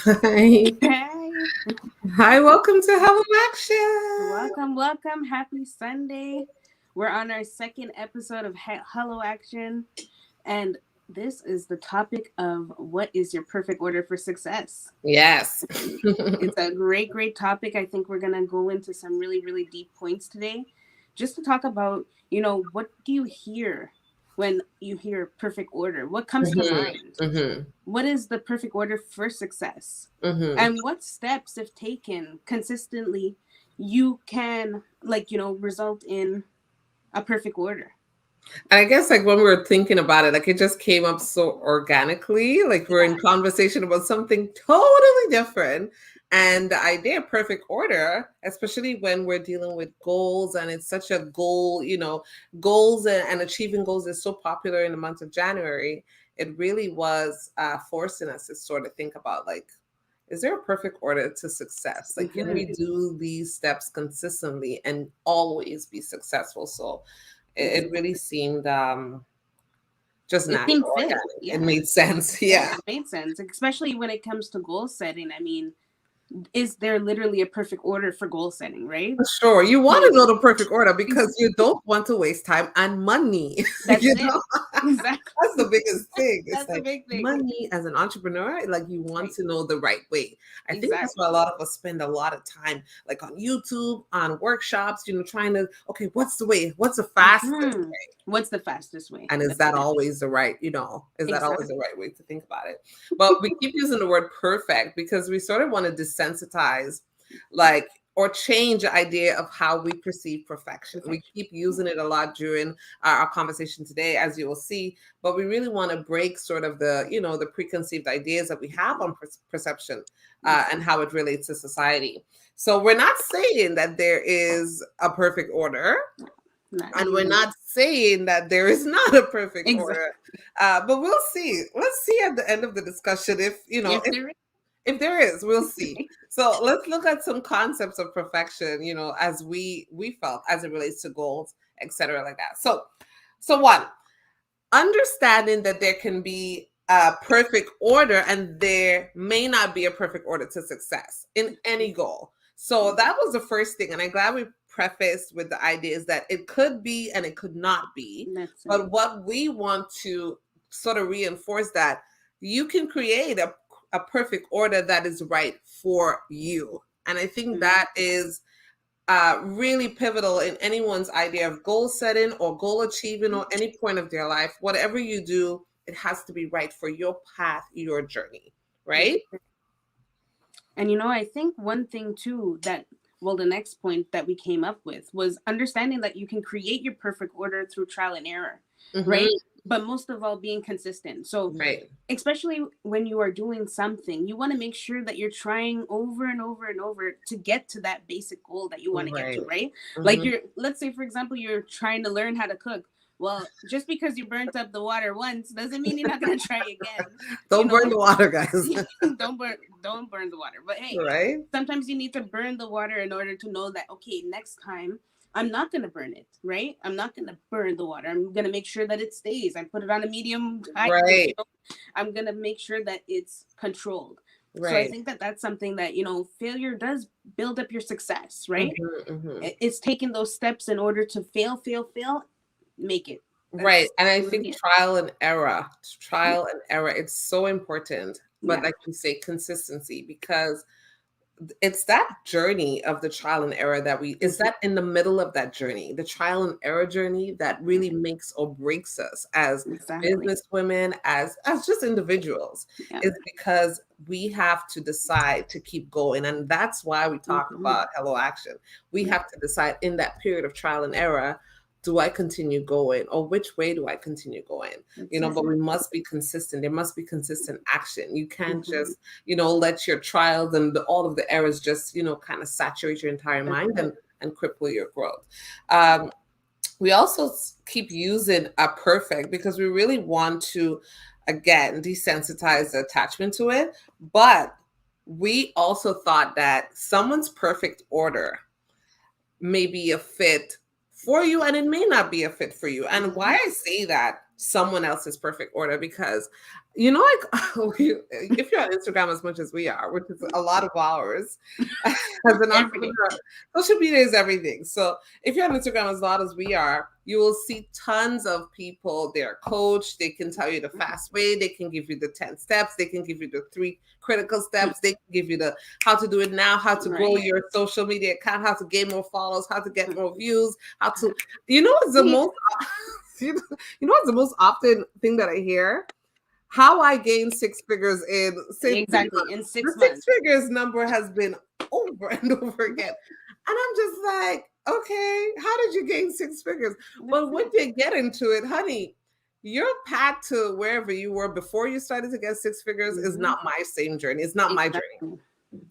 Hi. Hey, Hi, welcome to Hello Action. welcome. Happy Sunday. We're on our second episode of Hello Action, and this is the topic of what is your perfect order for success. Yes. It's a great topic. I think we're going to go into some really deep points today just to talk about, what do you hear when you hear perfect order? What comes to hmm mind? hmm What is the perfect order for success? hmm And what steps, if taken consistently, you can, result in a perfect order? And I guess like when we were thinking about it, like it just came up so organically. Like we're Yeah. in conversation about something totally different. And the idea of perfect order, especially when we're dealing with goals and it's such a goal, goals and achieving goals is so popular in the month of January. It really was forcing us to sort of think about like, is there a perfect order to success? Like, can Hmm. we do these steps consistently and always be successful? So it really seemed just It seemed natural, fit. organic. It Yeah. made sense. Yeah, Yeah. it made sense, especially when it comes to goal setting. I mean, is there literally a perfect order for goal setting, right? For sure. You want So to know the perfect order because you don't want to waste time and money. that's you it. know, that's the Exactly. biggest thing. It's That's a like big thing. money as an entrepreneur, like you want Right. to know the right way. I think that's why a Exactly. lot of us spend a lot of time like on YouTube, on workshops, trying to, okay, what's the way? What's the fastest Hmm. way? What's the fastest way? And is That's that it. always the right, is that always Exactly. the right way to think about it? But we keep using the word perfect because we sort of want to desensitize, like, or change the idea of how we perceive perfection. We Perfection. keep using it a lot during our conversation today, as you will see. But we really want to break sort of the preconceived ideas that we have on perception and Exactly. how it relates to society. So we're not saying that there is a perfect order, Not and we're even not saying that there is not a perfect exactly. order, but we'll see. Let's see at the end of the discussion if If there if there is. We'll see. is. So let's look at some concepts of perfection. As we felt as it relates to goals, etc., like that. So one, understanding that there can be a perfect order and there may not be a perfect order to success in any goal. So that was the first thing. And I'm glad we prefaced with the idea is that it could be and it could not be. That's it. But what we want to sort of reinforce that you can create a perfect order that is right for you. And I think Mhm. that is really pivotal in anyone's idea of goal setting or goal achieving or any point of their life. Whatever you do, it has to be right for your path, your journey, right? And I think one thing too that, well, the next point that we came up with was understanding that you can create your perfect order through trial and error, right? hmm But most of all, being consistent. So, Right. especially when you are doing something, you want to make sure that you're trying over and over and over to get to that basic goal that you want to get Right. to, right? Like hmm let's say, for example, you're trying to learn how to cook. Well, just because you burnt up the water once doesn't mean you're not going to try again. You Don't burn know, the water, guys. don't burn the water. But hey, right. sometimes you need to burn the water in order to know that, okay, next time I'm not gonna burn it, right? I'm not gonna burn the water. I'm gonna make sure that it stays. I put it on a medium high, Right. I'm gonna make sure that it's controlled. So I Right. think that that's something that, failure does build up your success, right? hmm It's taking those steps in order to fail, make it. Right. That's And I think really it. trial and error, it's so important. But Yeah. like you say, consistency, because it's that journey of the trial and error that is Mhm. that in the middle of that journey, the trial and error journey that really makes or breaks us as Exactly. business women, as just individuals, Yeah. is because we have to decide to keep going. And that's why we talk Hmm. about Hello Action. We Yeah. have to decide in that period of trial and error, do I continue going or which way do I continue going? That's it. But we must be consistent. There must be consistent action. You can't Hmm. just let your trials and all of the errors just kind of saturate your entire That's mind it. and cripple your growth. We also keep using a perfect because we really want to, again, desensitize the attachment to it. But we also thought that someone's perfect order may be a fit for you and it may not be a fit for you. And Hmm. why I say that someone else's perfect order, because you know, like if you're on Instagram as much as we are, which is a lot of hours, as an Everything. entrepreneur, social media is everything. So if you're on Instagram as lot as we are, you will see tons of people. They're coach. They can tell you the fast way. They can give you the 10 steps. They can give you the 3 critical steps. They can give you the how to do it now, how to grow your social media account, how to gain more followers, how to get more views, how to, you know, what's the most, you know what's the most often thing that I hear? How I gained 6 figures in say Exactly, in the 6 6 months. figures number has been over and over again. And I'm just like, okay, how did you gain 6 figures? But when you get into it, honey, your path to wherever you were before you started to get 6 figures is not my same journey. It's not my journey,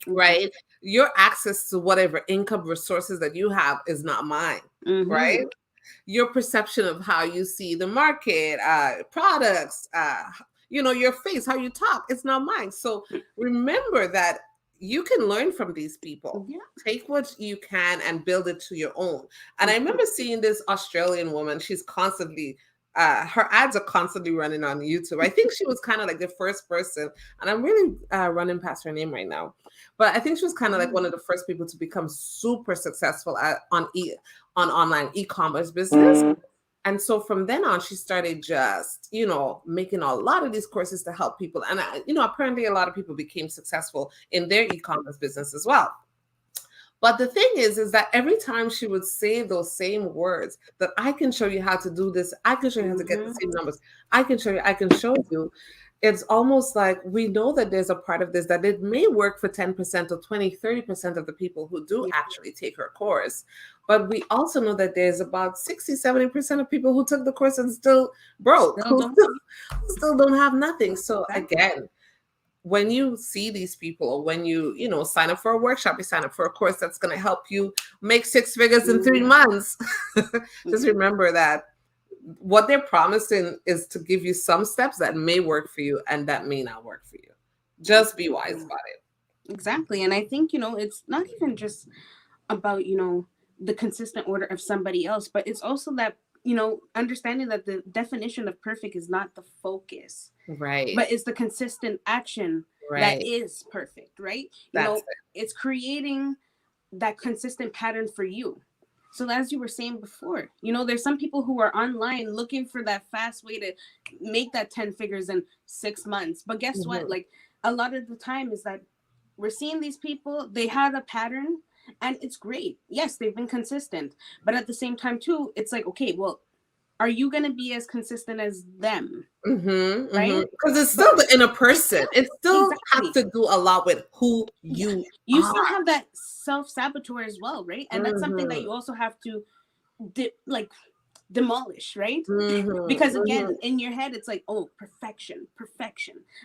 right? Your access to whatever income resources that you have is not mine, right? Your perception of how you see the market, products, you know, your face, how you talk, it's not mine. So remember that you can learn from these people. Take what you can and build it to your own. And I remember seeing this Australian woman. She's constantly her ads are constantly running on YouTube. I think she was kind of like the first person, and I'm really running past her name right now, but I think she was kind of like one of the first people to become super successful on online e-commerce business. And so from then on, she started just, you know, making a lot of these courses to help people. And, you know, apparently a lot of people became successful in their e-commerce business as well. But the thing is that every time she would say those same words, that I can show you how to do this, I can show you how to get the same numbers, I can show you, it's almost like we know that there's a part of this that it may work for 10% or 20, 30% of the people who do actually take her course. But we also know that there's about 60, 70% of people who took the course and still broke, who still don't have nothing. So again, when you see these people, when you know, sign up for a workshop, you sign up for a course that's going to help you make 6 figures in 3 months, just remember that what they're promising is to give you some steps that may work for you and that may not work for you. Just be wise about it. Exactly. And I think, you know, it's not even just about, you know, the consistent order of somebody else, but it's also that, you know, understanding that the definition of perfect is not the focus, right? But it's the consistent action that is perfect, right? You know, it's creating that consistent pattern for you. So as you were saying before, you know, there's some people who are online looking for that fast way to make that 10 figures in 6 months. But guess what? Like a lot of the time is that we're seeing these people, they have a pattern and it's great. Yes, they've been consistent. But at the same time too, it's like, okay, well, are you going to be as consistent as them? Right? Because it's still the inner person. It still has to do a lot with who you still have that self-saboteur as well, right? And that's something that you also have to demolish, right? Because again, in your head, it's like, oh, perfection.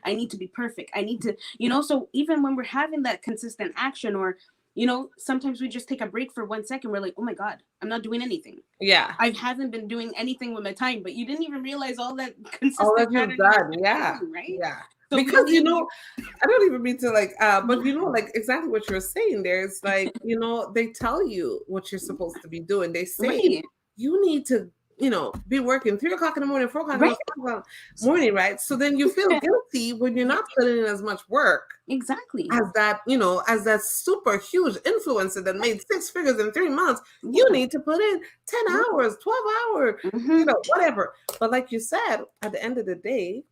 I need to be perfect. I need to, you know, so even when we're having that consistent action, or you know, sometimes we just take a break for 1 second. We're like, oh my God, I'm not doing anything. Yeah. I haven't been doing anything with my time, but you didn't even realize all that consistent all that you've done. Yeah. Doing, right? Yeah. So because, really, you know, I don't even mean to like, but you know, like exactly what you're saying there is like, you know, they tell you what you're supposed to be doing. They say you need to, you know, be working 3 o'clock in the morning, 4 o'clock in the morning, right? So then you feel guilty when you're not putting in as much work. Exactly. As that, you know, as that super huge influencer that made 6 figures in 3 months, you need to put in 10 hours, 12 hours, you know, whatever. But like you said, at the end of the day,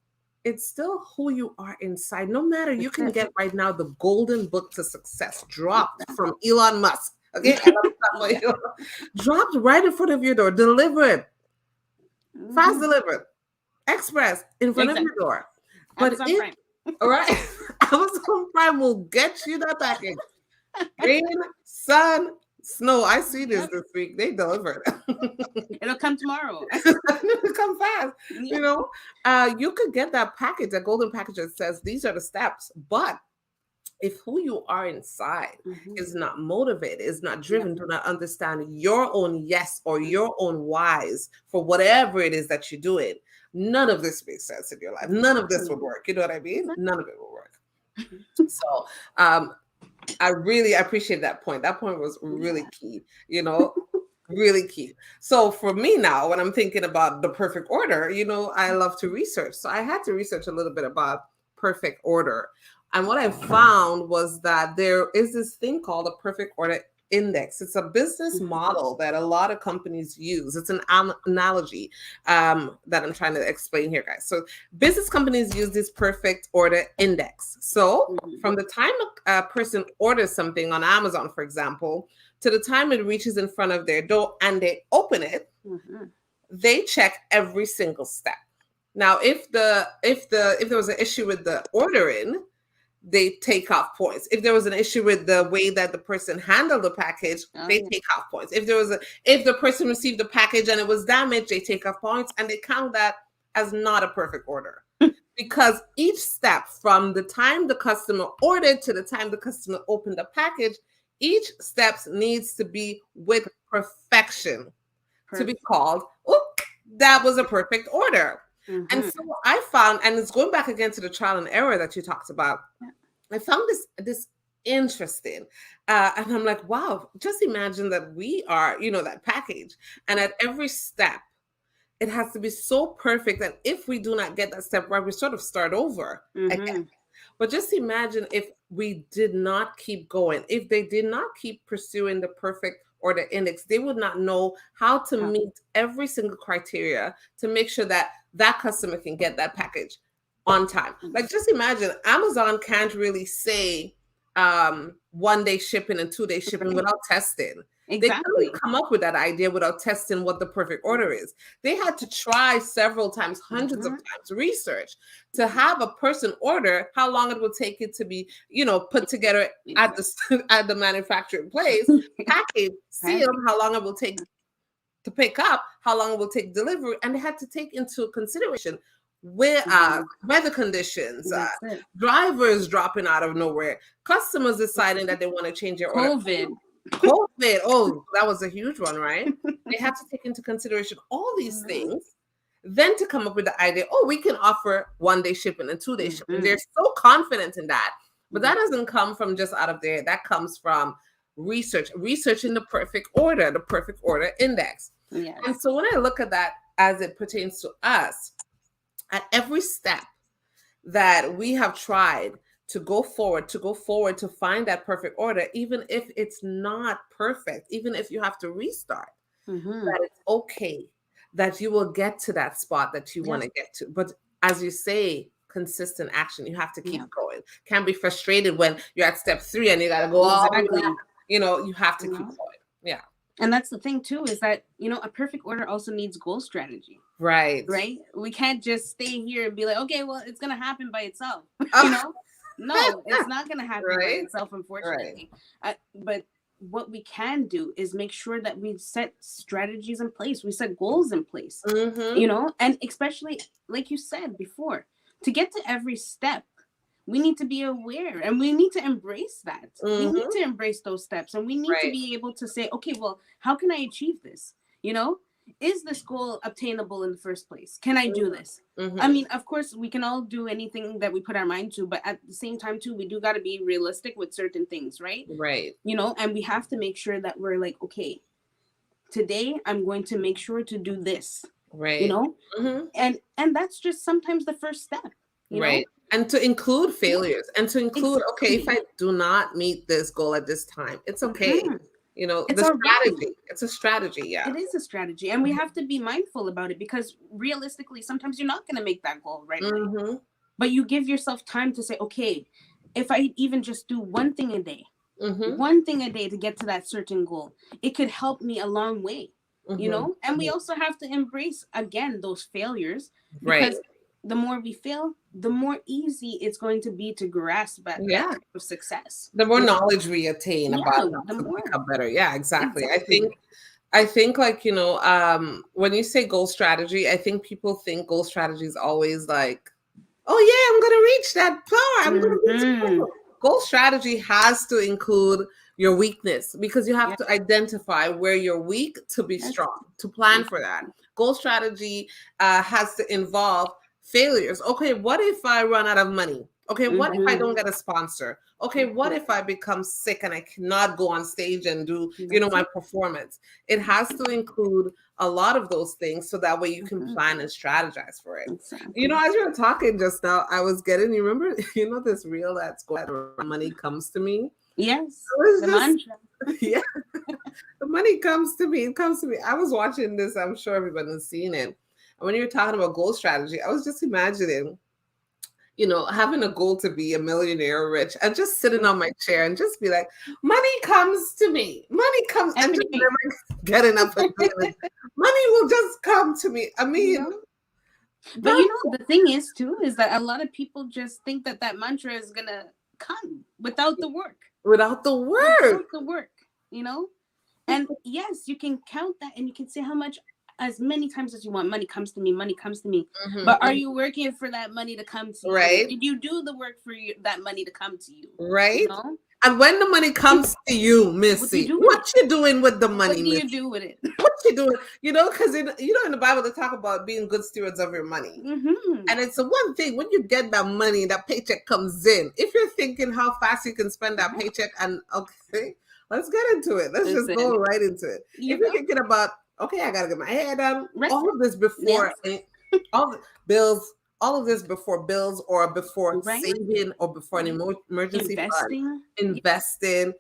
it's still who you are inside. No matter, you can get right now the golden book to success dropped from Elon Musk. Okay, dropped right in front of your door, delivered, fast delivered, express in front of your door. But all right, Amazon Prime will get you that package. Rain, sun, snow. I see this week. They delivered. It'll come tomorrow. It'll come fast. You know, you could get that package, that golden package that says these are the steps. But if who you are inside is not motivated, is not driven, do not understand your own yes or your own whys for whatever it is that you're doing, none of this makes sense in your life. None of this would work. You know what I mean? None of it will work. So I really appreciate that point. That point was really key, you know. Really key. So for me now, when I'm thinking about the perfect order, I love to research. So I had to research a little bit about perfect order. And what I found was that there is this thing called a perfect order index. It's a business model that a lot of companies use. It's an analogy that I'm trying to explain here, guys. So business companies use this perfect order index. So from the time a person orders something on Amazon, for example, to the time it reaches in front of their door and they open it, they check every single step. Now, if there was an issue with the ordering, they take off points. If there was an issue with the way that the person handled the package, they take off points. If the person received the package and it was damaged, they take off points, and they count that as not a perfect order. Because each step from the time the customer ordered to the time the customer opened the package, each step needs to be with perfection to be called, that was a perfect order. And so I found, and it's going back again to the trial and error that you talked about, I found this interesting. And I'm like, wow, just imagine that we are, that package. And at every step, it has to be so perfect that if we do not get that step right, we sort of start over again. But just imagine if we did not keep going, if they did not keep pursuing the perfect order index, they would not know how to meet every single criteria to make sure that that customer can get that package on time. Like, just imagine Amazon can't really say 1 day shipping and 2 day shipping without testing. They couldn't come up with that idea without testing what the perfect order is. They had to try several times, hundreds of times, research to have a person order how long it would take it to be, put together at the manufacturing place, packaged, sealed, how long it will take to pick up, how long it will take delivery, and they had to take into consideration weather conditions, drivers dropping out of nowhere, customers deciding that they want to change their order. COVID. Oh, that was a huge one, right? They had to take into consideration all these things, then to come up with the idea, we can offer 1 day shipping and 2 day shipping. They're so confident in that. But that doesn't come from just out of there. That comes from researching the perfect order index. Yes. And so when I look at that as it pertains to us, at every step that we have tried to go forward to find that perfect order, even if it's not perfect, even if you have to restart, that it's okay, that you will get to that spot that you want to get to. But as you say, consistent action, you have to keep going. Can't be frustrated when you're at step 3 and you got to go all the way. You have to keep going. Yeah. And that's the thing too, is that, a perfect order also needs goal strategy. Right. We can't just stay here and be like, okay, well, it's going to happen by itself. No, it's not going to happen by itself, unfortunately. But what we can do is make sure that we set strategies in place. We set goals in place, and especially, like you said before, to get to every step, we need to be aware and we need to embrace that. We need to embrace those steps, and we need to be able to say, okay, well, how can I achieve this? Is this goal obtainable in the first place? Can I do this? I mean, of course, we can all do anything that we put our mind to, but at the same time, too, we do got to be realistic with certain things, right? Right. And we have to make sure that we're like, okay, today I'm going to make sure to do this, right? And that's just sometimes the first step, right? And to include failures and to include, okay, if I do not meet this goal at this time, it's okay. It's the strategy. It's a strategy. Yeah. It is a strategy. And we have to be mindful about it, because realistically, sometimes you're not going to make that goal right away. But you give yourself time to say, okay, if I even just do one thing a day, to get to that certain goal, it could help me a long way, And we also have to embrace, again, those failures, because the more we fail, the more easy it's going to be to grasp that type of success. The more knowledge we attain about it, to become better. Yeah, exactly. I think like, when you say goal strategy, I think people think goal strategy is always like, oh yeah, I'm going to reach that power. I'm going to reach that goal. Goal strategy has to include your weakness, because you have to identify where you're weak to be strong, to plan for that. Goal strategy has to involve failures. Okay, what if I run out of money? Okay, what if I Mm-hmm. don't get a sponsor? Okay, what if I become sick and I cannot go on stage and do, That's my it. performance? It has to include a lot of those things so that way you can Mm-hmm. plan and strategize for it. Exactly. As you were talking just now, I was getting, you remember, this reel that's going around, money comes to me. Yes, It was the just, mantra. yeah, the money comes to me. It comes to me. I was watching this. I'm sure everybody's seen it. And when you were talking about goal strategy, I was just imagining, having a goal to be a millionaire or rich and just sitting on my chair and just be like, money comes to me. Money comes, and Every just day. never getting up and doing it. Money will just come to me. I mean, But the thing is too, is that a lot of people just think that that mantra is gonna come without the work. without the word. Without the work, And yes, you can count that and you can say how much, as many times as you want. Money comes to me. Money comes to me. Mm-hmm. But are you working for that money to come to you? Right. Did you do the work for that money to come to you? Right. And when the money comes to you, Missy, what you doing with the money? What do you do with it? What you doing? Because in the Bible they talk about being good stewards of your money, and it's the one thing when you get that money, that paycheck comes in. If you're thinking how fast you can spend that paycheck, and okay, let's get into it. Let's just go right into it. If you're thinking about, okay, I gotta get my hair done, all of this before all the bills. All of this before bills or before saving or before an emergency fund, investing.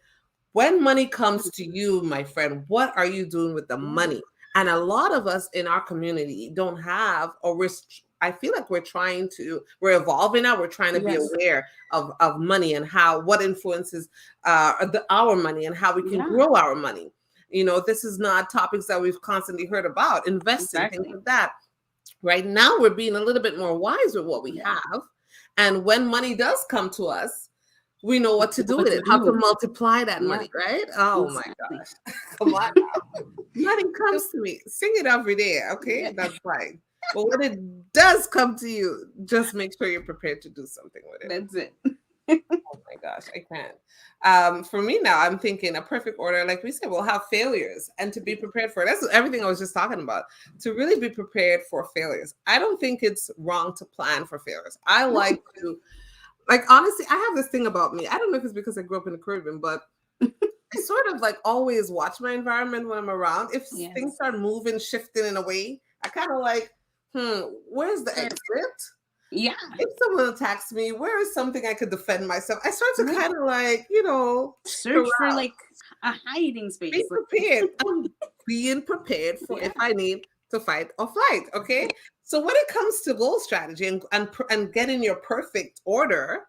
When money comes to you, my friend, what are you doing with the money? And a lot of us in our community don't have, or I feel like we're evolving now. We're trying to be aware of money and what influences our money and how we can grow our money. This is not topics that we've constantly heard about, investing, things like that. Right now, we're being a little bit more wise with what we have. And when money does come to us, we know what to do with it, how to multiply that money, right? Oh my gosh. Come on now. Money comes to me. Sing it every day, okay? That's fine. But when it does come to you, just make sure you're prepared to do something with it. That's it. Oh my gosh, I can't. For me now, I'm thinking a perfect order. Like we said, we'll have failures, and to be prepared for it. That's everything I was just talking about. To really be prepared for failures. I don't think it's wrong to plan for failures. I like to, honestly, I have this thing about me. I don't know if it's because I grew up in the Caribbean, but I sort of always watch my environment when I'm around. If things start moving, shifting in a way, I kind of where's the exit? Yeah. If someone attacks me, where is something I could defend myself? I start to kind of search for a hiding space. Be prepared. I'm being prepared for if I need to fight or flight. Okay. So when it comes to goal strategy and getting your perfect order,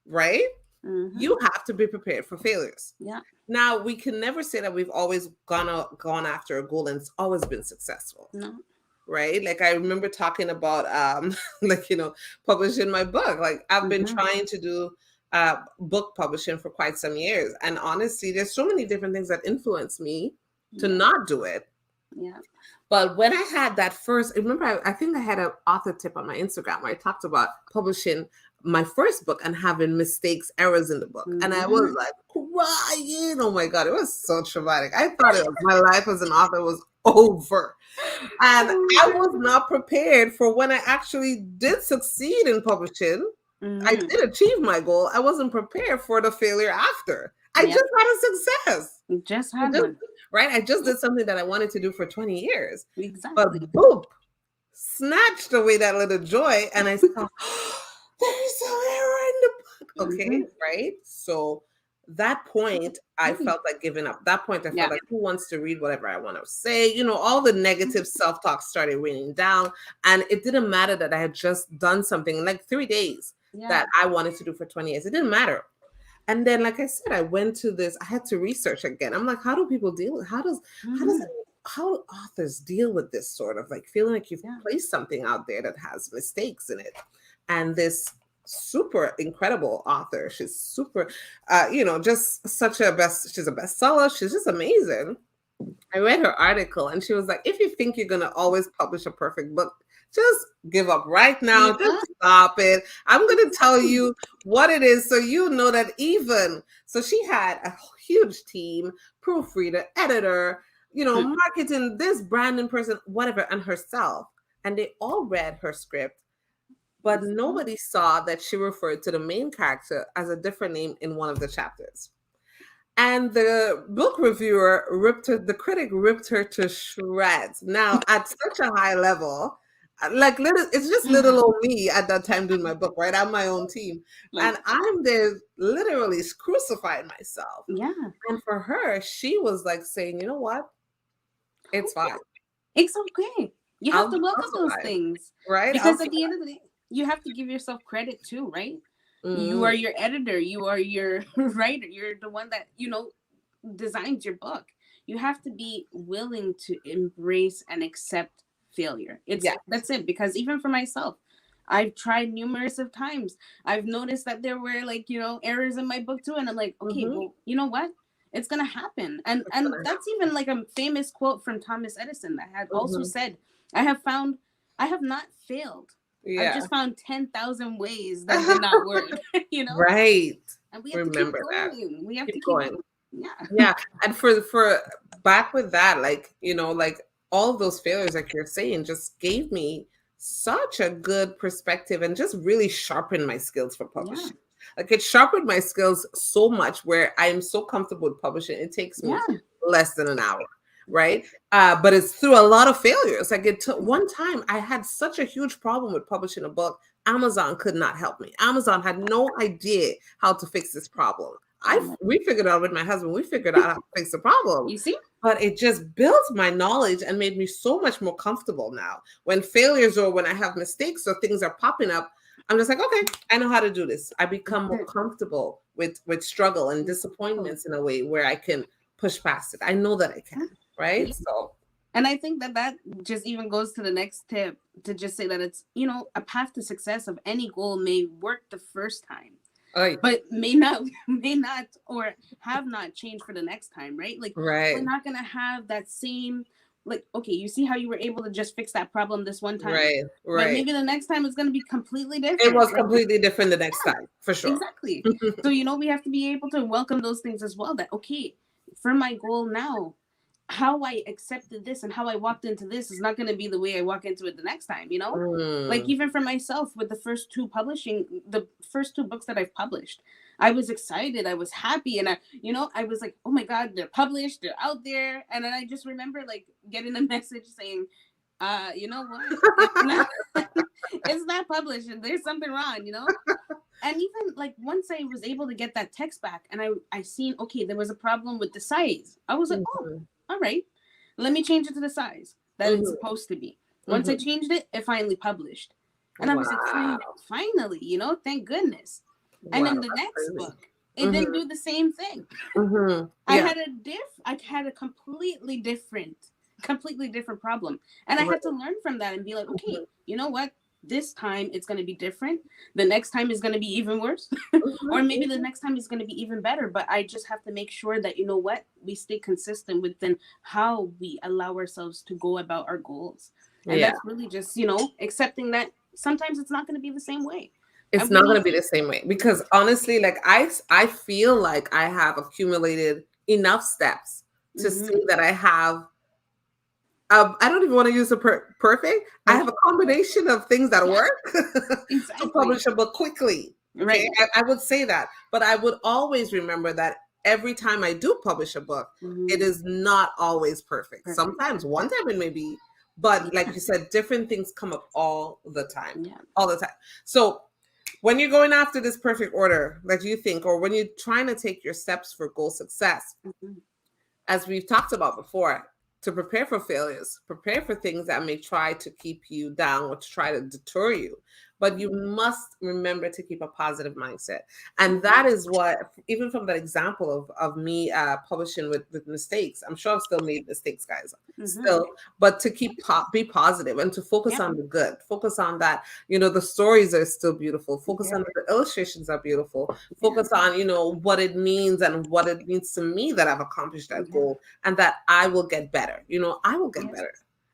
right? You have to be prepared for failures. Yeah. Now we can never say that we've always gone after a goal and it's always been successful. No. Right? I remember talking about publishing my book. I've been trying to do book publishing for quite some years. And honestly, there's so many different things that influence me to not do it. Yeah. But when I had that first, remember, I think I had an author tip on my Instagram where I talked about publishing my first book and having mistakes, errors in the book. And I was crying. Oh my God, it was so traumatic. I thought my life as an author was over. And I was not prepared for when I actually did succeed in publishing. I did achieve my goal. I wasn't prepared for the failure after. I just had a success. Just had one. Right? I just did something that I wanted to do for 20 years. Exactly. But boom, snatched away that little joy. And I thought, there's an error in the book. Okay, right? So that point, I felt like giving up. That point, I felt like, who wants to read whatever I want to say? All the negative self-talk started raining down. And it didn't matter that I had just done something in 3 days that I wanted to do for 20 years. It didn't matter. And then, like I said, I went to this, I had to research again. I'm like, how do people deal with, how do authors deal with this sort of feeling like you've placed something out there that has mistakes in it? And this super incredible author, she's super, just such she's a bestseller. She's just amazing. I read her article and she was like, if you think you're going to always publish a perfect book, just give up right now. Just stop it. I'm going to tell you what it is so you know that so she had a huge team, proofreader, editor, marketing, this branding person, whatever, and herself. And they all read her script but nobody saw that she referred to the main character as a different name in one of the chapters. And the book reviewer the critic ripped her to shreds. Now, at such a high level, like it's just little old me at that time doing my book, right? I'm my own team. And I'm there literally crucifying myself. Yeah. And for her, she was like saying, you know what? It's fine. It's okay. You have to welcome those things. Right? Because at the end of the day, you have to give yourself credit too, right? You are your editor. You are your writer. You're the one that, designs your book. You have to be willing to embrace and accept failure. That's it. Because even for myself, I've tried numerous of times. I've noticed that there were errors in my book too. And I'm like, okay, well, you know what? It's going to happen. And that's even like a famous quote from Thomas Edison that had also said, I have not failed. Yeah. I've just found 10,000 ways that did not work, Right. And we have to keep going. We have to keep going. Yeah. And for back with that, like all of those failures, like you're saying, just gave me such a good perspective and just really sharpened my skills for publishing. Yeah. Like it sharpened my skills so much where I am so comfortable with publishing. It takes me less than an hour. Right. But it's through a lot of failures. Like it took one time I had such a huge problem with publishing a book. Amazon could not help me. Amazon had no idea how to fix this problem. We figured out with my husband, we figured out how to fix the problem. You see? But it just built my knowledge and made me so much more comfortable now. When failures or when I have mistakes or things are popping up, I'm just like, okay, I know how to do this. I become more comfortable with struggle and disappointments in a way where I can push past it. I know that I can. Right. So, and I think that just even goes to the next tip to just say that it's, a path to success of any goal may work the first time, but may not or have not changed for the next time. Right. Like, we're not going to have that same, like, okay, you see how you were able to just fix that problem this one time. Right. But maybe the next time it's going to be completely different. It was completely different the next time, for sure. Exactly. So, we have to be able to welcome those things as well. That, okay, for my goal now, how I accepted this and how I walked into this is not going to be the way I walk into it the next time, Like even for myself with the first two books that I've published, I was excited. I was happy. And I was like, oh my God, they're published, they're out there. And then I just remember like getting a message saying, you know what? It's not published and there's something wrong, And even like once I was able to get that text back and I seen, okay, there was a problem with the size. I was like, oh, all right, let me change it to the size that it's supposed to be. Once I changed it, it finally published. And I was like, finally, thank goodness. And then the next book, it didn't do the same thing. I had a completely different problem. And I had to learn from that and be like, okay, you know what? This time it's going to be different. The next time is going to be even worse. Or maybe the next time is going to be even better. But I just have to make sure that, we stay consistent within how we allow ourselves to go about our goals. And that's really just, accepting that sometimes it's not going to be the same way. It's not going to be the same way. Because honestly, like I feel like I have accumulated enough steps to see that I have I don't even want to use the perfect. I have a combination of things that work to publish a book quickly. Okay? Right. I would say that, but I would always remember that every time I do publish a book, it is not always perfect. Sometimes one time it may be, but like you said, different things come up all the time, all the time. So when you're going after this perfect order that you think, or when you're trying to take your steps for goal success, as we've talked about before, to prepare for failures, prepare for things that may try to keep you down or to try to deter you. But you must remember to keep a positive mindset. And that is what, even from that example of me publishing with mistakes, I'm sure I've still made mistakes, guys, still, but to be positive and to focus on the good, focus on that, the stories are still beautiful, focus on the illustrations are beautiful, focus on, what it means and what it means to me that I've accomplished that goal and that I will get better, I will get better.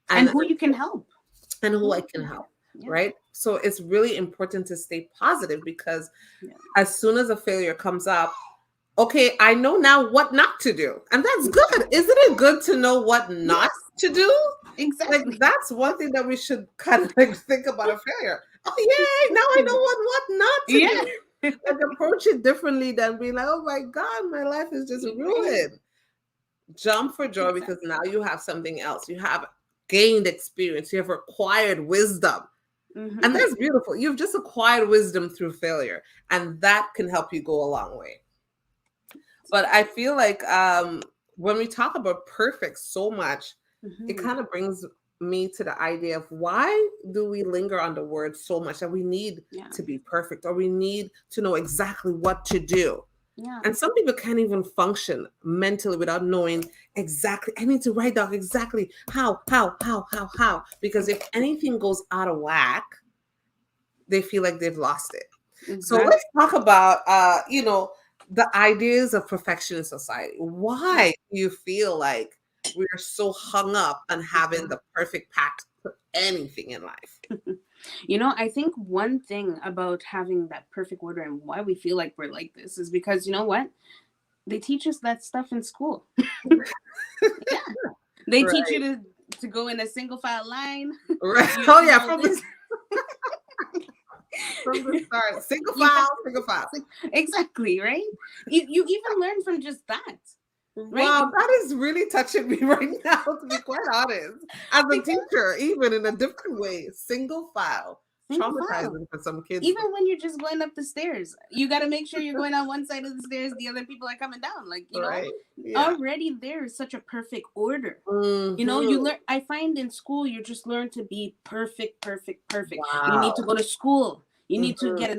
And who you can help. And who I can help. Right. So it's really important to stay positive because as soon as a failure comes up, okay, I know now what not to do. And that's good. Isn't it good to know what not to do? Exactly. Like, that's one thing that we should kind of think about a failure. Oh yay! Now I know what not to Yeah. do. Like approach it differently than being like, oh my God, my life is just ruined. Jump for joy because Exactly. now you have something else. You have gained experience. You have acquired wisdom. And Mm-hmm. that's beautiful. You've just acquired wisdom through failure. And that can help you go a long way. But I feel like when we talk about perfect so much, it Mm-hmm. kind of brings me to the idea of why do we linger on the word so much that we need Yeah. to be perfect or we need to know exactly what to do. Yeah. And some people can't even function mentally without knowing exactly. I need to write down exactly how. Because if anything goes out of whack, they feel like they've lost it. So Exactly. let's talk about the ideas of perfection in society. Yeah. Why do you feel like we're so hung up on having the perfect path for anything in life? I think one thing about having that perfect order and why we feel like we're like this is because you know what? They teach us that stuff in school. Yeah. They teach you Right. to go in a single file line. Right. You Oh you yeah, know from this. the start. Single Yeah. file, single file. Exactly, right? You even learn from just that, right? Wow, that is really touching me right now, to be quite honest. As a Because teacher, even in a different way, single file, single file. traumatizing for some kids. Even when you're just going up the stairs, you got to make sure you're going on one side of the stairs, the other people are coming down. Like, Right. Yeah. already there is such a perfect order. You Hmm. learn, I find in school, you just learn to be perfect, perfect, perfect. You need to Wow. go to school. You need to Hmm. get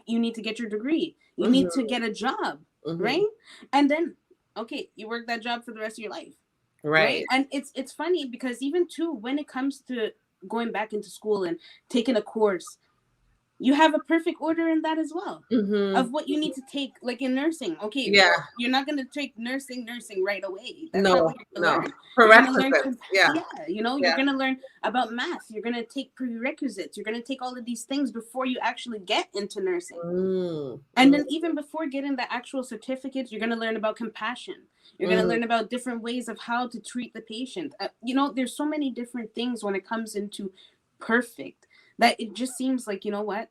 you need to get your degree. You need to Hmm. get a job, Hmm. right? And then, okay, you work that job for the rest of your life, right? Right. And it's funny because even too, when it comes to going back into school and taking a course, you have a perfect order in that as well Hmm. of what you need to take, like in nursing. Okay, Yeah. well, you're not going to take nursing right away. That's not No, what you're going to no. learn. You're going to learn Prerequisites. Yeah. yeah, you're Yeah. going to learn about math. You're going to take prerequisites. You're going to take all of these things before you actually get into nursing. Mm. And then even before getting the actual certificates, you're going to learn about compassion. You're going to Mm. learn about different ways of how to treat the patient. There's so many different things when it comes into perfect that it just seems like, you know what?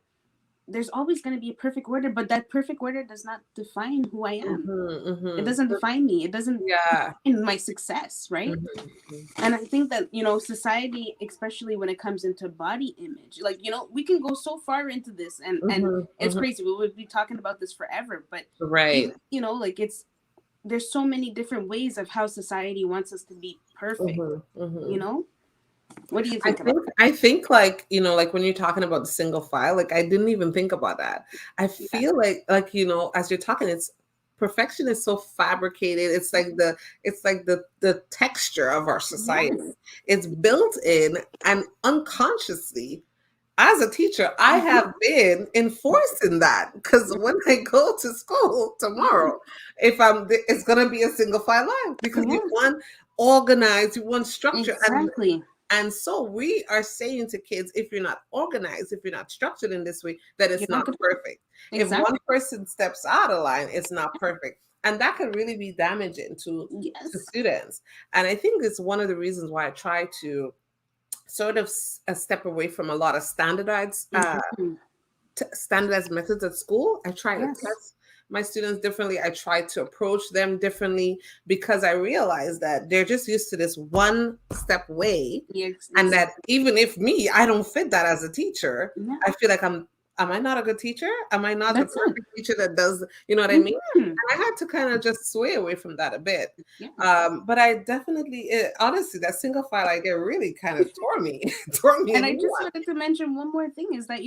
There's always going to be a perfect order, but that perfect order does not define who I am. Hmm. It Hmm. doesn't define me. It doesn't Yeah. define my success, right? Hmm. And I think that, society, especially when it comes into body image, like, we can go so far into this and Hmm. it's Hmm. crazy. We would be talking about this forever, but Right. even, like there's so many different ways of how society wants us to be perfect, Hmm. you Hmm. know? What do you I think about think I think like like when you're talking about the single file, like I didn't even think about that. I that? Yeah. feel like as you're talking, it's perfection is so fabricated. It's like the texture of our society. Yes. It's built in and unconsciously. As a teacher, I Mm-hmm. have been enforcing that because when I go to school Yeah. tomorrow, if it's gonna be a single file line because you Yeah. want organized, you want structure, Exactly. and so we are saying to kids, if you're not organized, if you're not structured in this way, that You're it's not not gonna perfect. If one exactly. person steps out of line, it's not perfect. And that can really be damaging to Yes. students. And I think it's one of the reasons why I try to sort of step away from a lot of Mm-hmm. standardized methods at school. I try to Yes. test my students differently. I try to approach them differently because I realize that they're just used to this one step way. Yes. And that Exactly. even if me, I don't fit that as a teacher, Yeah. I feel like am I not a good teacher? Am I not the That's it. perfect teacher that does, you know what I mean? Mm-hmm. And I had to kind of just sway away from that a bit. Yeah. But I definitely, honestly, that single file idea really kind of tore me, tore me a And I new just one. wanted to mention one more thing is that,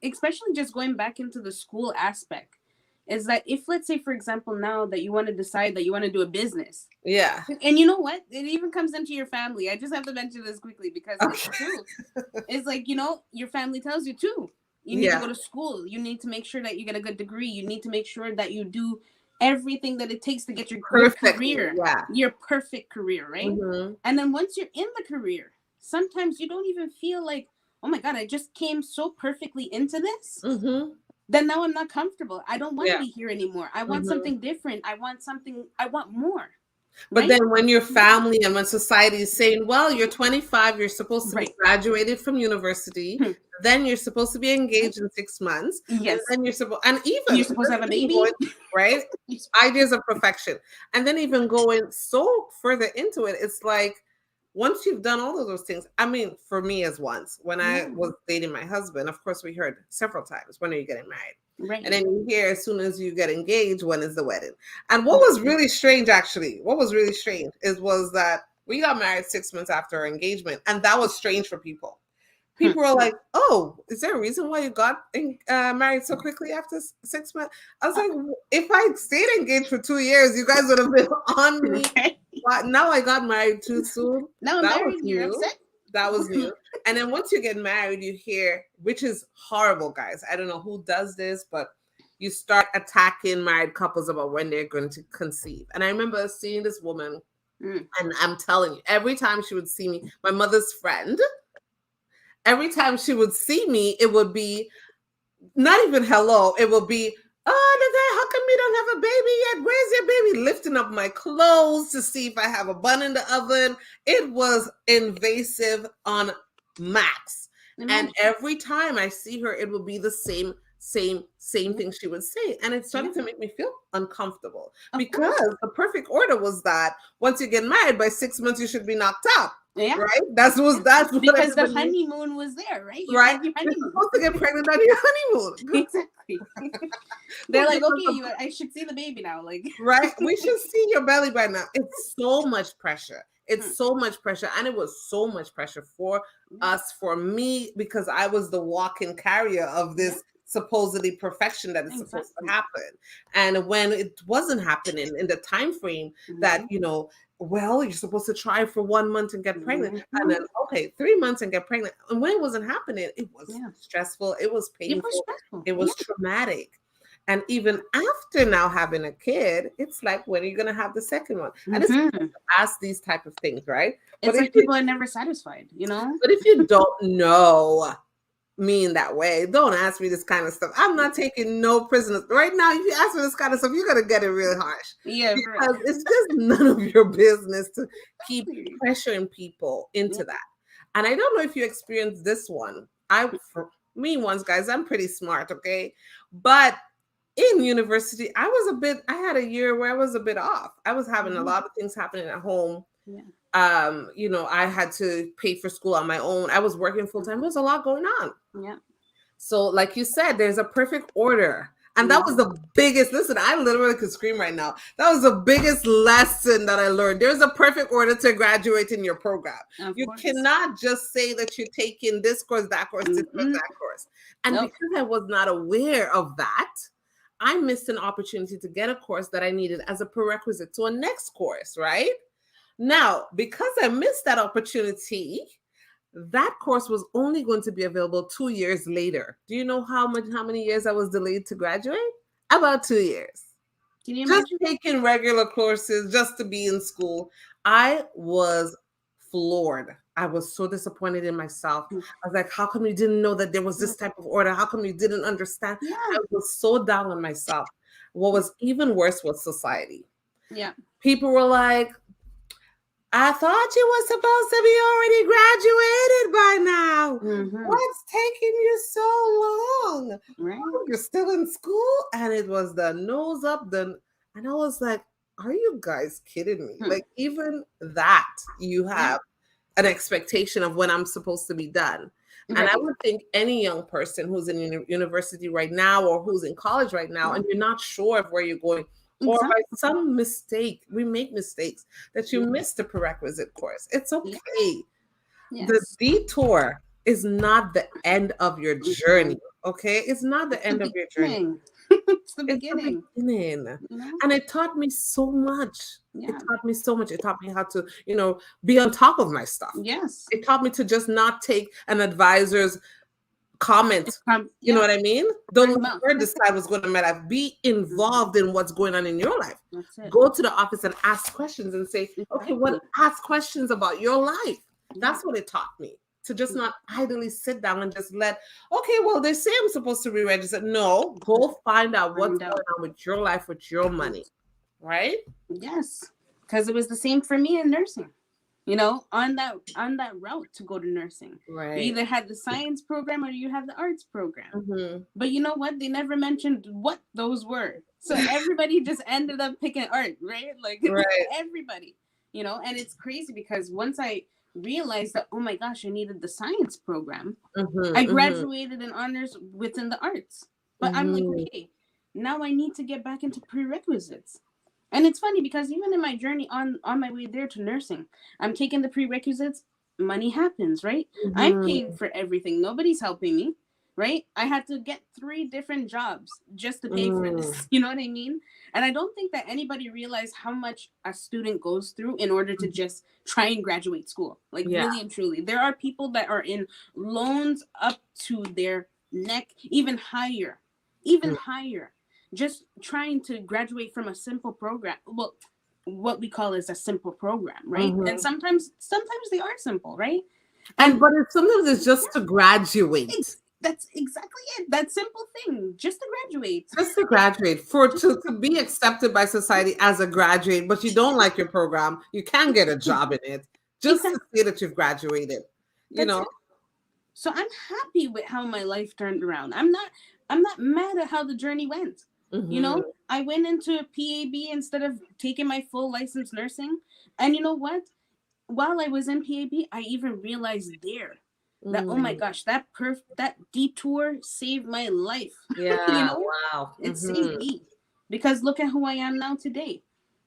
especially just going back into the school aspect, is that if, let's say, for example, now that you want to decide that you want to do a business, Yeah. and you know what? It even comes into your family. I just have to mention this quickly because it's Okay. true. It's like, your family tells you too. You need to Yeah. go to school. You need to make sure that you get a good degree. You need to make sure that you do everything that it takes to get your good Perfectly. career, Yeah. your perfect career, right? Hmm. And then once you're in the career, sometimes you don't even feel like, oh my God, I just came so perfectly into this. Hmm. Then now I'm not comfortable. I don't want to Yeah. be here anymore. I want Hmm. something different. I want more. But Right? then when your family and when society is saying, well, you're 25, you're supposed to be Right. graduated from university, Hmm. then you're supposed to be Right. engaged in 6 months, and Yes. then you're supposed, and You're even, supposed to have a even baby. going, right? Ideas of perfection. And then even going so further into it, it's like, once you've done all of those things, I mean, for me as once, when I was dating my husband, of course, we heard several times, when are you getting married? Right. And then you hear, as soon as you get engaged, when is the wedding? And what was really strange, actually, was that we got married 6 months after our engagement. And that was strange for people. People were like, oh, is there a reason why you got married so quickly after 6 months? I was like, if I stayed engaged for 2 years, you guys would have been on me. But now I got married too soon. Now I'm That married, was you're new. upset? That was new. And then once you get married, you hear, which is horrible, guys. I don't know who does this, but you start attacking married couples about when they're going to conceive. And I remember seeing this woman, and I'm telling you, every time she would see me, my mother's friend, every time she would see me, it would be not even hello. It would be, oh, how come you don't have a baby yet? Where's your baby? Lifting up my clothes to see if I have a bun in the oven. It was invasive on max. And every time I see her, it will be the same thing she would say. And it started to make me feel uncomfortable because the perfect order was that once you get married, by 6 months, you should be knocked out. Yeah. Right? That's what because the honeymoon was there, right? Right? You're supposed to get pregnant on your honeymoon. Exactly. They're like, okay, I should see the baby now. Like, right? We should see your belly by now. It's so much pressure. It's so much pressure. And it was so much pressure for us, for me, because I was the walk-in carrier of this supposedly perfection that is supposed to happen. And when it wasn't happening in the time frame that, well, you're supposed to try for 1 month and get pregnant. And then, 3 months and get pregnant. And when it wasn't happening, it was stressful. It was painful. It was traumatic. And even after now having a kid, it's like, when are you going to have the second one? And it's to ask these type of things, right? It's like people are never satisfied, But if you don't know me in that way, don't ask me this kind of stuff. I'm not taking no prisoners. Right now, if you ask me this kind of stuff, you're going to get it real harsh. Yeah. Because it's just none of your business to keep pressuring people into that. And I don't know if you experienced this one. For me once, guys, I'm pretty smart, okay? But in university, I had a year where I was a bit off. I was having a lot of things happening at home. Yeah. I had to pay for school on my own. I was working full time. There was a lot going on. Yeah. So like you said, there's a perfect order. And that was the biggest, listen, I literally could scream right now. That was the biggest lesson that I learned. There's a perfect order to graduate in your program. You cannot just say that you're taking this course, that course, this course, that course. And because I was not aware of that, I missed an opportunity to get a course that I needed as a prerequisite to a next course, right? Now, because I missed that opportunity, that course was only going to be available 2 years later. Do you know how many years I was delayed to graduate? About 2 years. Can you imagine? Just taking regular courses just to be in school. I was floored. I was so disappointed in myself. I was like, how come you didn't know that there was this type of order? How come you didn't understand? Yeah. I was so down on myself. What was even worse was society. Yeah. People were like, I thought you were supposed to be already graduated by now. What's taking you so long? Right. Oh, you're still in school? And it was the nose up, and I was like, are you guys kidding me? Like, even that, you have an expectation of when I'm supposed to be done. Right. And I would think any young person who's in university right now or who's in college right now, and you're not sure of where you're going, or by some mistake, we make mistakes, that you missed the prerequisite course. It's okay. Yes. The detour is not the end of your journey, okay? It's not the end of your journey. It's the beginning. And it taught me so much. Yeah. It taught me so much. It taught me how to, be on top of my stuff. Yes. It taught me to just not take an advisor's comment. You know what I mean? Don't let her decide what's going on in my life. Be involved in what's going on in your life. Go to the office and ask questions and say, okay, ask questions about your life. That's what it taught me. To just not idly sit down and just they say I'm supposed to re-register. No, go find out what's going on with your life, with your money. Right? Yes. Because it was the same for me in nursing. You know, on that route to go to nursing, you Right. either had the science program or you had the arts program. Mm-hmm. But you know what? They never mentioned what those were. So everybody just ended up picking art, right? Like Right. everybody, you know. And it's crazy because once I realized that, oh my gosh, I needed the science program, I Mm-hmm. Mm-hmm. graduated in honors within the arts. But I'm like, Mm-hmm. okay, now I need to get back into prerequisites. And it's funny because even in my journey on my way there to nursing, I'm taking the prerequisites. Money happens, right? I'm paying Mm-hmm. for everything. Nobody's helping me, right? I had to get 3 different jobs just to pay for Mm-hmm. this. You know what I mean? And I don't think that anybody realized how much a student goes through in order to just try and graduate school. Like Yeah. really and truly, there are people that are in loans up to their neck, even higher, just trying to graduate from a simple program. Well, what we call is a simple program, right? And Mm-hmm. sometimes they are simple, right? And And but sometimes it's just to graduate. that's exactly it. That simple thing, just to graduate. Just to graduate, for Just to be accepted by society as a graduate, but you don't like your program, you can get a job in it. Just to exactly. say that you've graduated, you That's know. it. So I'm happy with how my life turned around. I'm not mad at how the journey went. You Mm-hmm. know, I went into PAB instead of taking my full license nursing. And you know what? While I was in PAB, I even realized there that, oh my Mm. gosh, that detour saved my life. You Yeah. know, Wow. it saved Mm-hmm. me because look at who I am now today.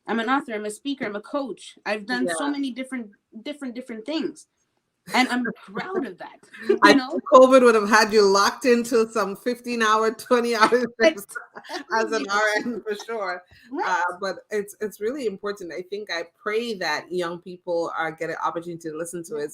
I'm an author, I'm a speaker, I'm a coach. I've done so Yeah. many different things, and I'm proud of that. I You know, think COVID would have had you locked into some 15-hour, 20-hour shifts as an exactly. RN for sure. Right. But it's really important. I think I pray that young people are get an opportunity to listen to Yeah. it,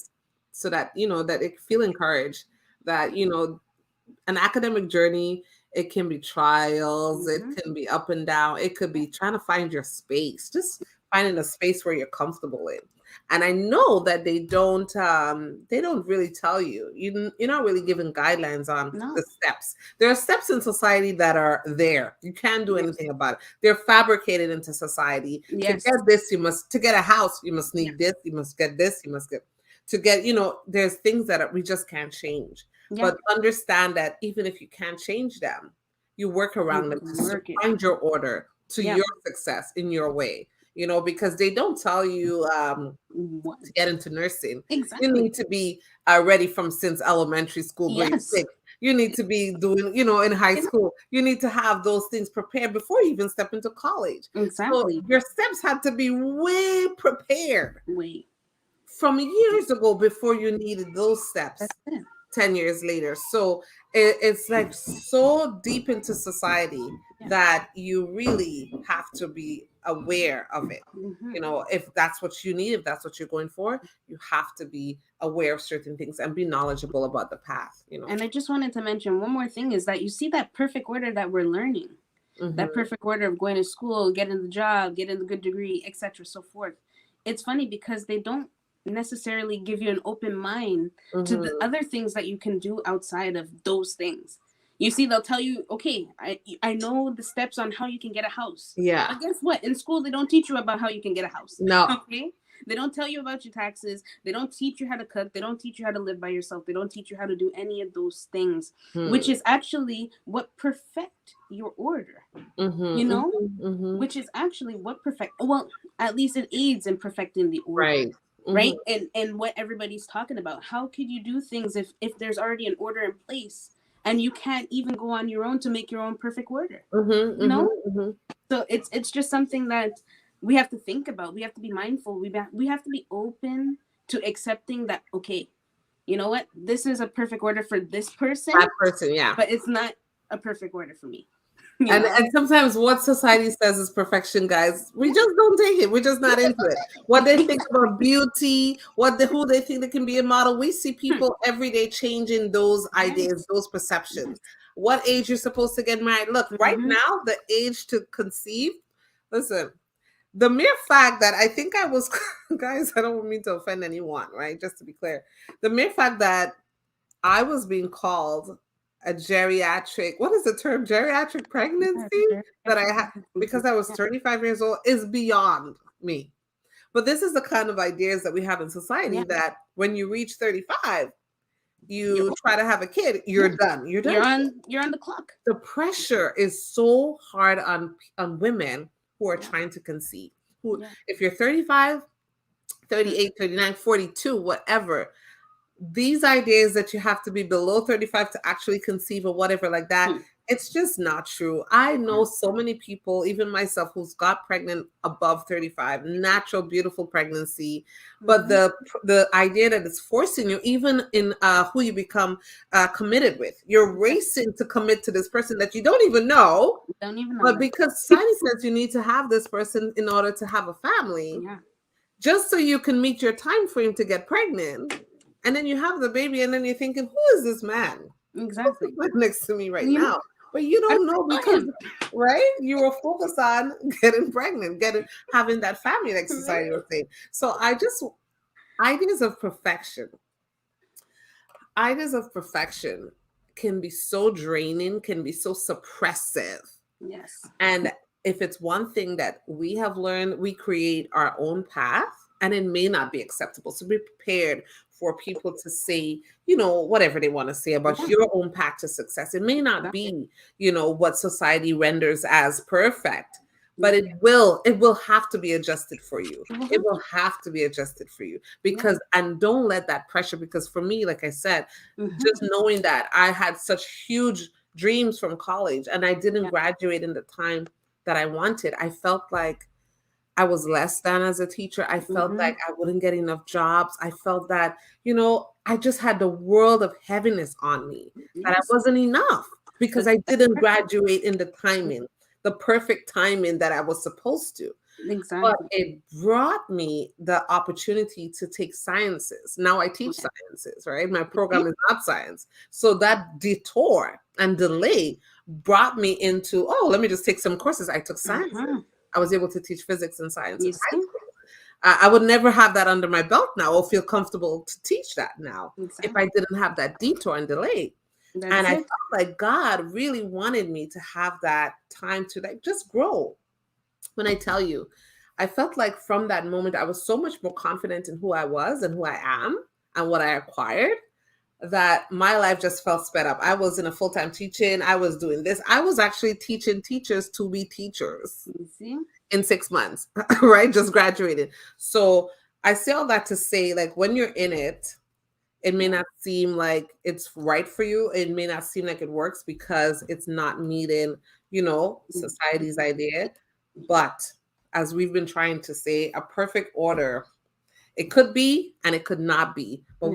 so that that they feel encouraged. That an academic journey, it can be trials, it Mm-hmm. can be up and down, it could be trying to find your space, just finding a space where you're comfortable in. And I know that they don't really tell you. You're not really given guidelines on the No. steps. There are steps in society that are there. You can't do Yes. anything about it. They're fabricated into society. To Yes. get this, to get a house, you must Yeah. need this, you must get this, you must get to get, there's things that we just can't change. Yeah. But understand that even if you can't change them, you work You around them to work it. find your order to Yeah. your success in your way. Because they don't tell you What? to get into nursing. You Exactly. need to be ready from since elementary school, grade Yes. 6. You need to be doing, in high You know, school. You need to have those things prepared before you even step into college. So exactly. your steps had to be way prepared Wait. from years ago before you needed those That's steps it. 10 years later. So it's like so deep into society Yeah. that you really have to be aware of it. Mm-hmm. If that's what you need, if that's what you're going for, you have to be aware of certain things and be knowledgeable about the path. And I just wanted to mention one more thing is that you see that perfect order that we're learning, that Hmm. perfect order of going to school, getting the job, getting the good degree, etc., so forth. It's funny because they don't necessarily give you an open mind to the Hmm. other things that you can do outside of those things. You see, they'll tell you, okay, I know the steps on how you can get a house. Yeah. But guess what? In school, they don't teach you about how you can get a house. No. Okay? They don't tell you about your taxes. They don't teach you how to cook. They don't teach you how to live by yourself. They don't teach you how to do any of those things, Hmm. which is actually what perfect your order, you Hmm. know? Hmm. Which is actually what perfect, well, at least it aids in perfecting the order. Right. Hmm. Right. And what everybody's talking about. How could you do things if there's already an order in place and you can't even go on your own to make your own perfect order? Hmm. You know? Hmm. So it's just something that we have to think about. We have to be mindful. We have to be open to accepting that, okay, you know what? This is a perfect order for this person, That person, yeah. but it's not a perfect order for me. You And know? and sometimes what society says is perfection, guys, we just don't take it. We're just not into it. What they think about beauty, who they think they can be a model. We see people every day changing those ideas, Yes. those perceptions. What age you're supposed to get married? Look, right Mm-hmm. now, the age to conceive. Listen, the mere fact that I think I was, guys, I don't mean to offend anyone, right? Just to be clear, the mere fact that I was being called a geriatric, what is the term? Geriatric pregnancy that I had because I was 35 years old is beyond me. But this is the kind of ideas that we have in society Yeah. that when you reach 35, You're, you try to have a kid, you're done. You're done. you're on the clock. The pressure is so hard on women who are Yeah. trying to conceive. Who, Yeah. if you're 35, 38, 39, 42, whatever, these ideas that you have to be below 35 to actually conceive or whatever like that, it's just not true. I know so many people, even myself, who's got pregnant above 35, natural, beautiful pregnancy. But the idea that it's forcing you, even in who you become committed with, you're racing to commit to this person that you don't even know. Don't even know. But because society says you need to have this person in order to have a family, just so you can meet your time frame to get pregnant. And then you have the baby, and then you're thinking, who is this man? Exactly. Who's next to me right now? But you don't know because, right? You were focused on getting pregnant, having that family, like society was saying. So ideas of perfection can be so draining, can be so suppressive. Yes. And if it's one thing that we have learned, we create our own path, and it may not be acceptable. So be prepared for people to say, whatever they want to say about your own path to success. It may not be, what society renders as perfect, but it will have to be adjusted for you. It will have to be adjusted for you because, and don't let that pressure, because for me, like I said, just knowing that I had such huge dreams from college and I didn't graduate in the time that I wanted, I felt like I was less than as a teacher. I felt like I wouldn't get enough jobs. I felt that, I just had the world of heaviness on me, that I wasn't enough because I didn't graduate in the timing, the perfect timing that I was supposed to. Exactly. But it brought me the opportunity to take sciences. Now I teach sciences, right? My program is not science. So that detour and delay brought me into, let me just take some courses. I took sciences. I was able to teach physics and science in high school. I would never have that under my belt now or feel comfortable to teach that now if I didn't have that detour and delay. And I felt like God really wanted me to have that time to just grow. When I tell you, I felt like from that moment, I was so much more confident in who I was and who I am and what I acquired, that my life just felt sped up. I was in a full-time teaching. I was doing this. I was actually teaching teachers to be teachers in 6 months, right? Just graduated. So I say all that to say, like, when you're in it, it may not seem like it's right for you. It may not seem like it works because it's not meeting, society's idea. But as we've been trying to say, a perfect order, it could be and it could not be. But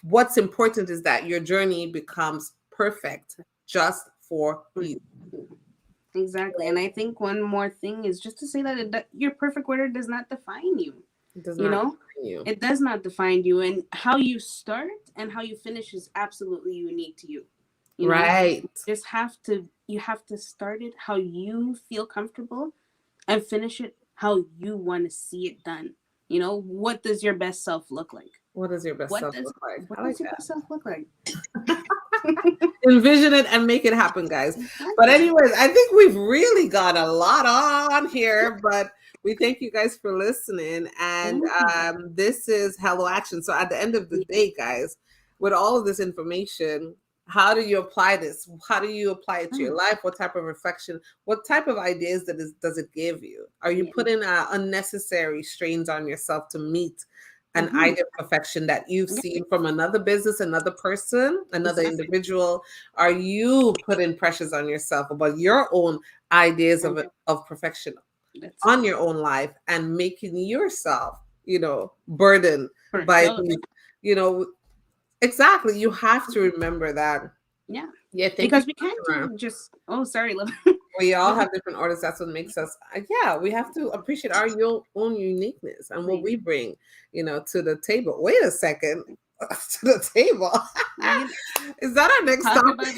what's important is that your journey becomes perfect just for you. Exactly. And I think one more thing is just to say that your perfect order does not define you. It does not define you. It does not define you. And how you start and how you finish is absolutely unique to you. Right. You have to start it how you feel comfortable and finish it how you want to see it done. What does your best self look like? What does your best self look like? What does your best self look like? Envision it and make it happen, guys. But anyways, I think we've really got a lot on here, but we thank you guys for listening. And this is Hello Action. So at the end of the day, guys, with all of this information, how do you apply this? How do you apply it to your life? What type of reflection? What type of ideas does it give you? Are you putting unnecessary strains on yourself to meet an idea of perfection that you've seen from another business, another person, another individual? Are you putting pressures on yourself about your own ideas of perfection on your own life and making yourself, burdened by these, exactly. You have to remember that. Yeah. Because we can't just, sorry. We all have different orders. That's what makes us, we have to appreciate our own uniqueness and what we bring, to the table. Wait a second. To the table. Is that our next topic?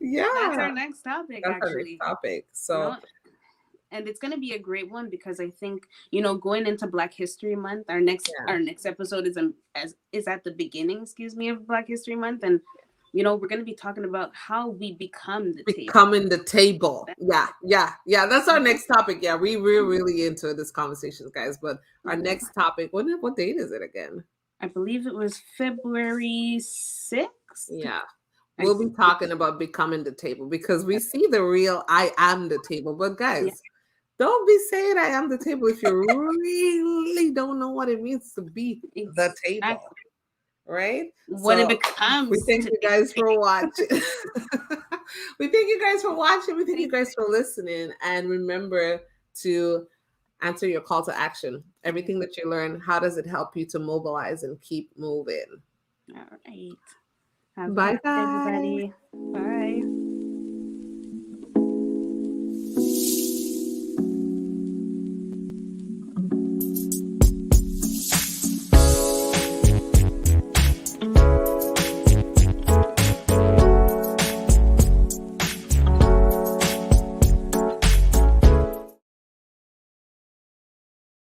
Yeah. That's our next topic, That's our next topic. So, and it's going to be a great one because I think, going into Black History Month, our next episode is at the beginning, of Black History Month. And we're going to be talking about how we become the table. Becoming the table. Yeah. That's our next topic. Yeah, we're really into this conversation, guys. But our next topic, what date is it again? I believe it was February 6th. Yeah. We'll be talking about becoming the table because we see the real I am the table. But guys, don't be saying I am the table if you really don't know what it means to be the table. Right? What it becomes. We thank you guys for watching. We thank you guys for watching. We thank you guys for listening. And remember to answer your call to action. Everything that you learn, how does it help you to mobilize and keep moving? All right. Bye, guys. Everybody. Bye.